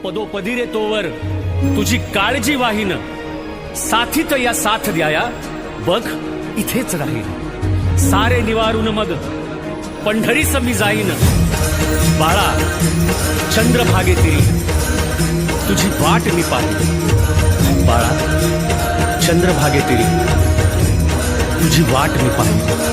पदोपदी रे तोवर तुझी काळजी वाहीन, साथीत या साथ द्याया बघ इथेच राहील. सारे निवारून मग पंढरीस मी जाईन. बाळा चंद्रभागे तिरी तुझी वाट मी पाहिन. बाळा चंद्रभागे तिरी तुझी वाट मी पाहिन.